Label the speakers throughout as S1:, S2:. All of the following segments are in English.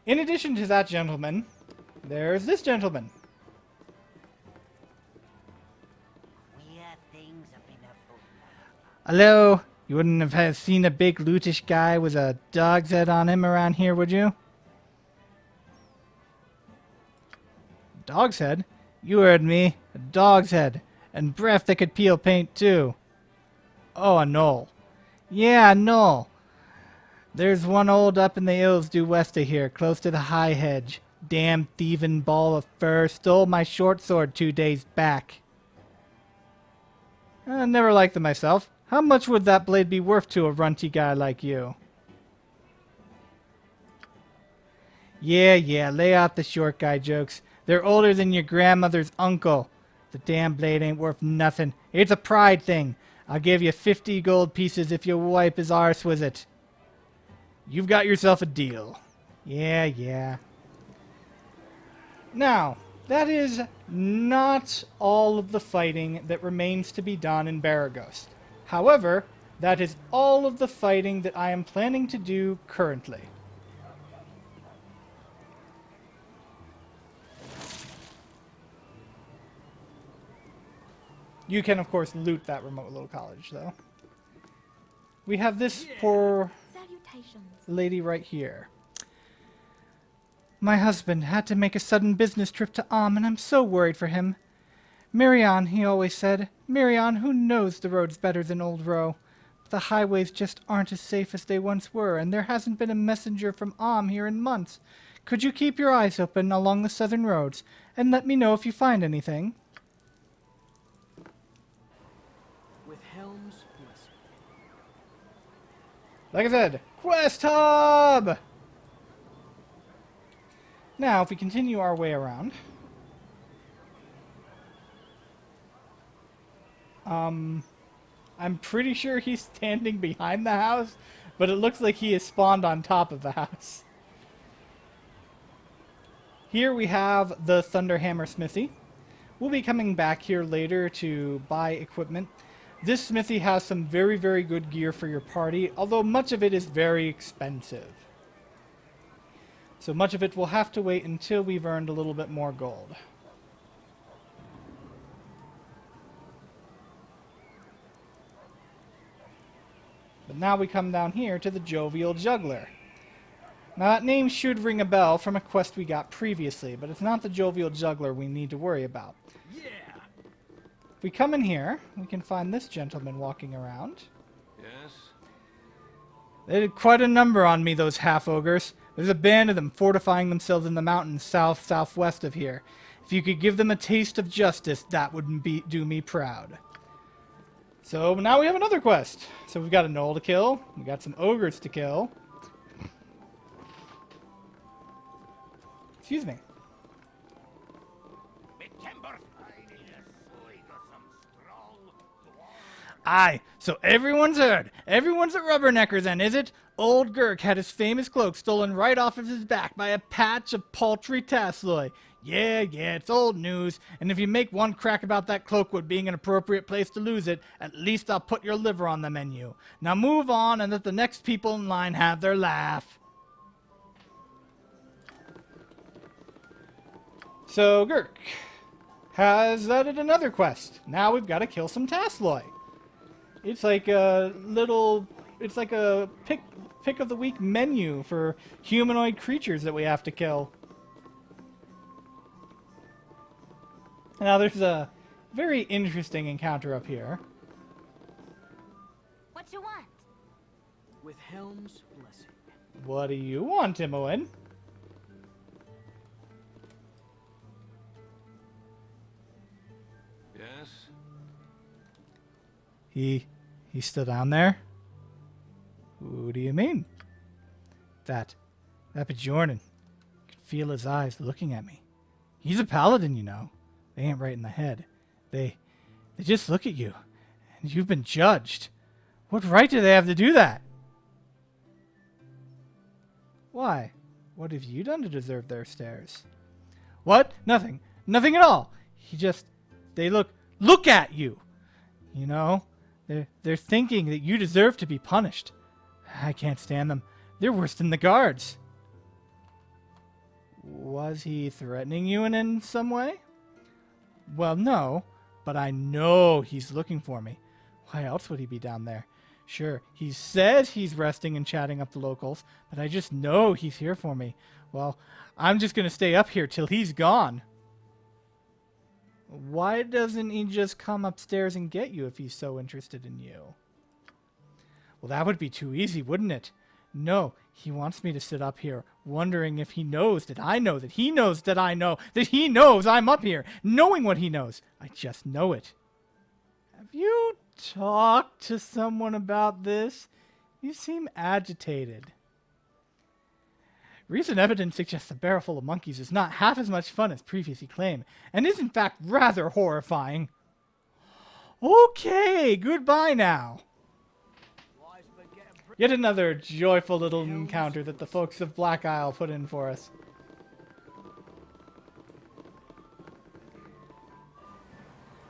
S1: In addition to that gentleman, there's this gentleman. Hello? You wouldn't have seen a big lootish guy with a dog's head on him around here, would you? Dog's head? You heard me. A dog's head. And breath that could peel paint, too. Oh, a knoll. Yeah, a knoll. There's one old up in the hills due west of here, close to the high hedge. Damn thieving ball of fur stole my short sword 2 days back. I never liked them myself. How much would that blade be worth to a runty guy like you? Yeah, lay out the short guy jokes. They're older than your grandmother's uncle. The damn blade ain't worth nothing. It's a pride thing. I'll give you 50 gold pieces if you wipe his arse with it. You've got yourself a deal. Yeah. Now, that is not all of the fighting that remains to be done in Beregost. However, that is all of the fighting that I am planning to do currently. You can, of course, loot that remote little college, though. We have this poor lady right here. My husband had to make a sudden business trip to and I'm so worried for him. Marianne, he always said. Marianne, who knows the roads better than old Roe? The highways just aren't as safe as they once were, and there hasn't been a messenger from here in months. Could you keep your eyes open along the southern roads, and let me know if you find anything?
S2: With Helms,
S1: like I said, Quest Hub! Now, if we continue our way around... I'm pretty sure he's standing behind the house, but it looks like he is spawned on top of the house. Here we have the Thunderhammer Smithy. We'll be coming back here later to buy equipment. This smithy has some very, very good gear for your party, although much of it is very expensive. So much of it will have to wait until we've earned a little bit more gold. But now we come down here to the Jovial Juggler. Now that name should ring a bell from a quest we got previously, but it's not the Jovial Juggler we need to worry about.
S2: yeah.
S1: If we come in here, we can find this gentleman walking around.
S2: Yes.
S1: They did quite a number on me, those half-ogres. There's a band of them fortifying themselves in the mountains southwest of here. If you could give them a taste of justice, that would do me proud. So now we have another quest. So we've got a gnoll to kill. We've got some ogres to kill. Excuse me. Aye, so everyone's heard. Everyone's a rubbernecker then, is it? Old Gurk had his famous cloak stolen right off of his back by a patch of paltry tassloy. Yeah, it's old news, and if you make one crack about that cloakwood being an appropriate place to lose it, at least I'll put your liver on the menu. Now move on and let the next people in line have their laugh. So Gurk has added another quest. Now we've got to kill some tassloy. It's like a little... It's like a pick of the week menu for humanoid creatures that we have to kill. Now there's a very interesting encounter up here.
S3: What you want?
S2: With Helms' blessing.
S1: What do you want, Imoen?
S2: Yes.
S1: He's still down there? Who do you mean? That Bjornen. I could feel his eyes looking at me. He's a paladin, you know. They ain't right in the head. They just look at you. And you've been judged. What right do they have to do that? Why? What have you done to deserve their stares? What? Nothing. Nothing at all. They look at you. You know, they're thinking that you deserve to be punished. I can't stand them. They're worse than the guards. Was he threatening you in some way? Well, no, but I know he's looking for me. Why else would he be down there? Sure, he says he's resting and chatting up the locals, but I just know he's here for me. Well, I'm just going to stay up here till he's gone. Why doesn't he just come upstairs and get you if he's so interested in you? Well, that would be too easy, wouldn't it? No, he wants me to sit up here, wondering if he knows that I know that he knows that I know that he knows I'm up here, knowing what he knows. I just know it. Have you talked to someone about this? You seem agitated. Recent evidence suggests a barrel full of monkeys is not half as much fun as previously claimed, and is in fact rather horrifying. Okay, goodbye now. Yet another joyful little encounter that the folks of Black Isle put in for us.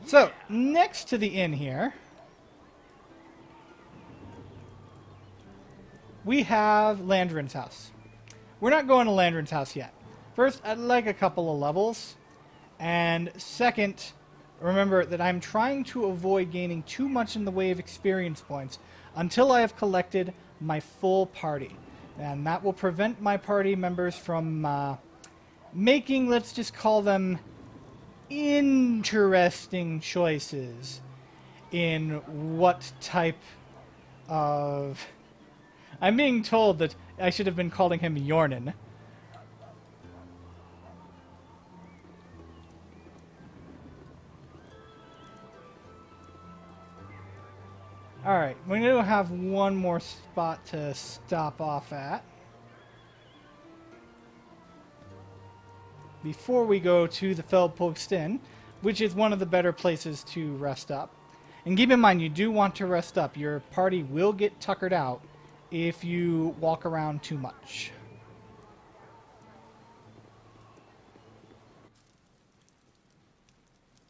S1: So, next to the inn here, we have Landrin's house. We're not going to Landrin's house yet. First, I'd like a couple of levels. And second, remember that I'm trying to avoid gaining too much in the way of experience points until I have collected my full party. And that will prevent my party members from making, let's just call them, interesting choices in what type of... I'm being told that I should have been calling him Yornin. Alright, we're going to have one more spot to stop off at before we go to the Feldpost Inn, which is one of the better places to rest up. And keep in mind, you do want to rest up. Your party will get tuckered out if you walk around too much.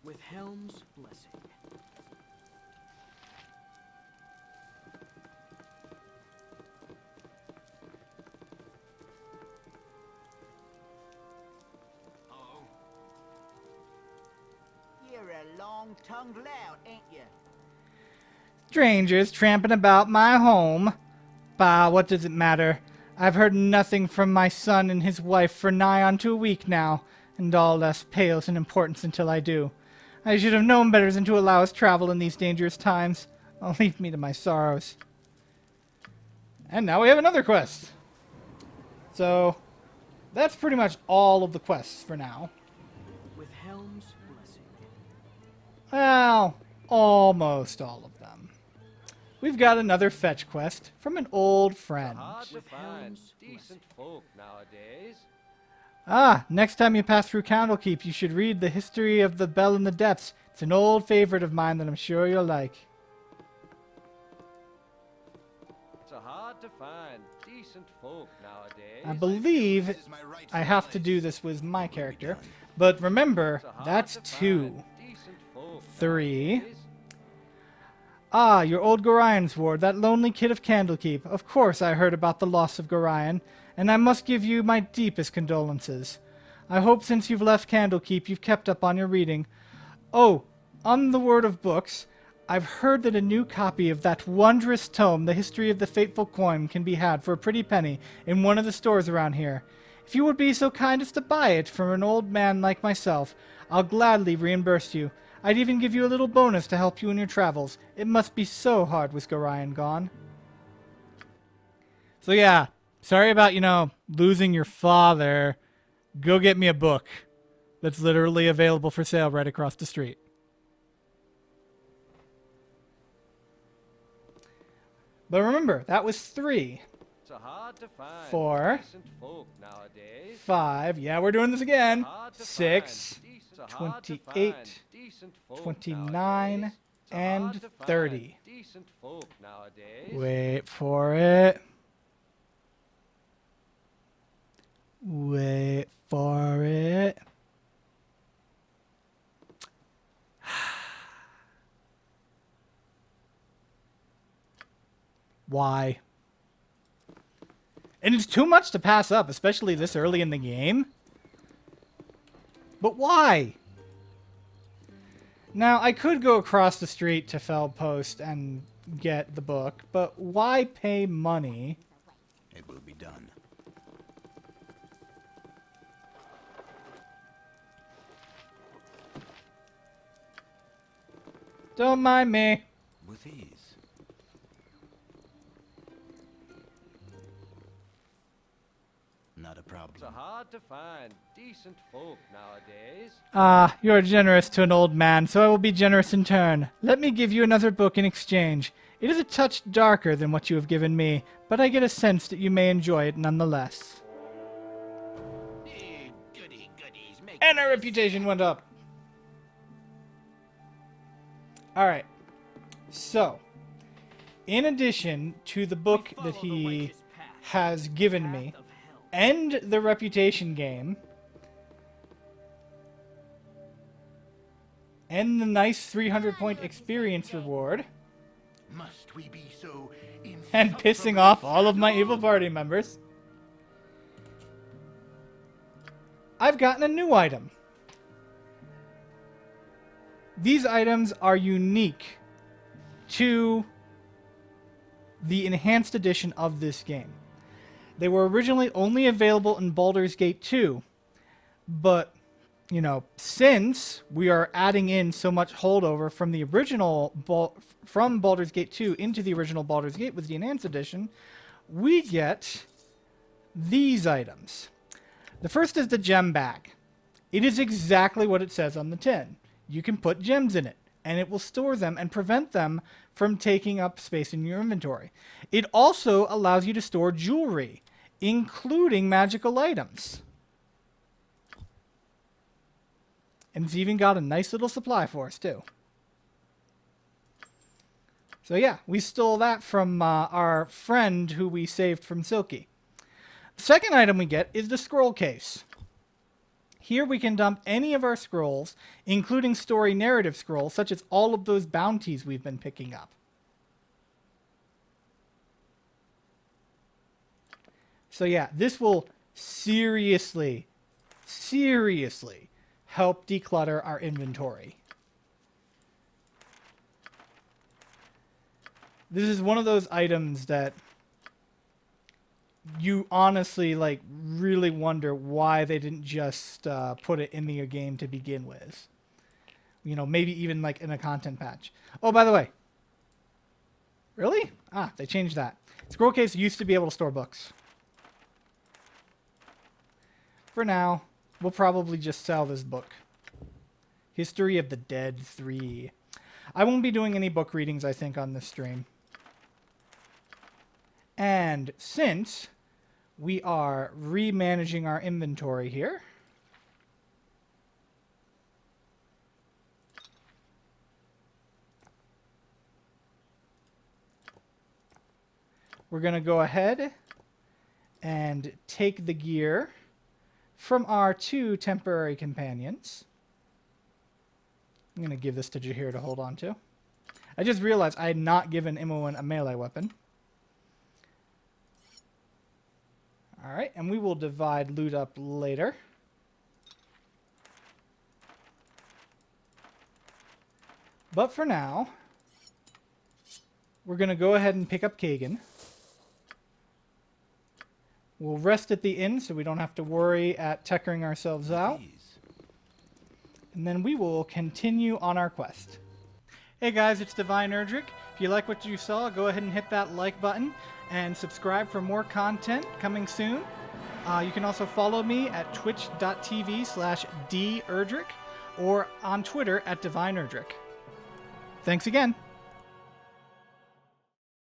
S2: With Helms' blessing.
S3: Hello. You're a long-tongued lout, ain't you?
S1: Strangers tramping about my home. Bah, what does it matter? I've heard nothing from my son and his wife for nigh onto a week now, and all less pales in importance until I do. I should have known better than to allow us travel in these dangerous times. I'll leave me to my sorrows. And now we have another quest. So, that's pretty much all of the quests for now.
S2: With Helms' blessing.
S1: Well, almost all of them. We've got another fetch quest from an old friend.
S4: Hard to
S2: With
S4: find
S2: Helms'
S4: decent folk nowadays.
S1: Ah, next time you pass through Candlekeep, you should read The History of the Bell in the Depths. It's an old favorite of mine that I'm sure you'll like.
S4: It's hard to find decent folk nowadays.
S1: I believe I have to do this with my character, but remember, that's 2. 3. Ah, your old Gorian's ward, that lonely kid of Candlekeep. Of course I heard about the loss of Gorian, and I must give you my deepest condolences. I hope since you've left Candlekeep you've kept up on your reading. Oh, on the word of books, I've heard that a new copy of that wondrous tome, The History of the Fateful Coin, can be had for a pretty penny in one of the stores around here. If you would be so kind as to buy it from an old man like myself, I'll gladly reimburse you. I'd even give you a little bonus to help you in your travels. It must be so hard with Gorian gone. So yeah, sorry about, losing your father. Go get me a book that's literally available for sale right across the street. But remember, that was 3.
S4: It's hard to find
S1: 4.
S4: decent folk nowadays.
S1: 5. Yeah, we're doing this again.
S4: Hard to
S1: 6.
S4: find decent- hard to
S1: 28,
S4: find decent folk
S1: 29,
S4: nowadays. It's
S1: and
S4: hard to find
S1: 30.
S4: Decent folk nowadays.
S1: Wait for it. Wait for it. Why? And it's too much to pass up, especially this early in the game. But why? Now, I could go across the street to Feldpost and get the book, but why pay money?
S5: It will be done.
S1: Don't mind me.
S5: With ease. Not a
S4: It's
S5: problem.
S4: hard to find decent folk nowadays.
S1: Ah, you're generous to an old man, so I will be generous in turn. Let me give you another book in exchange. It is a touch darker than what you have given me, but I get a sense that you may enjoy it nonetheless.
S3: Goody goodies, make
S1: And our reputation went up. Alright. So, in addition to the book that he has given me, and the reputation game, and the nice 300-point experience reward,
S5: Must we be so
S1: and pissing off all of my evil party members, I've gotten a new item. These items are unique to the enhanced edition of this game. They were originally only available in Baldur's Gate 2, but, you know, since we are adding in so much holdover from the original from Baldur's Gate 2 into the original Baldur's Gate with the enhanced edition, we get these items. The first is the gem bag. It is exactly what it says on the tin. You can put gems in it, and it will store them and prevent them from taking up space in your inventory. It also allows you to store jewelry, including magical items. And it's even got a nice little supply for us, too. So yeah, we stole that from our friend who we saved from Silky. The second item we get is the scroll case. Here we can dump any of our scrolls, including story narrative scrolls, such as all of those bounties we've been picking up. So yeah, this will seriously help declutter our inventory. This is one of those items that you honestly, like, really wonder why they didn't just put it in the game to begin with. You know, maybe even, like, in a content patch. Oh, by the way. Really? Ah, they changed that. Scroll case used to be able to store books. For now, we'll probably just sell this book. History of the Dead 3. I won't be doing any book readings, I think, on this stream. And since we are remanaging our inventory here, we're going to go ahead and take the gear from our 2 temporary companions. I'm going to give this to Jahir to hold on to. I just realized I had not given Imoen a melee weapon. Alright, and we will divide loot up later. But for now, we're going to go ahead and pick up Kagan. We'll rest at the inn so we don't have to worry at techering ourselves out. And then we will continue on our quest. Hey guys, it's Divine Erdrick. If you like what you saw, go ahead and hit that like button and subscribe for more content coming soon. You can also follow me at twitch.tv/derdrick or on Twitter at Divine Erdrick. Thanks again.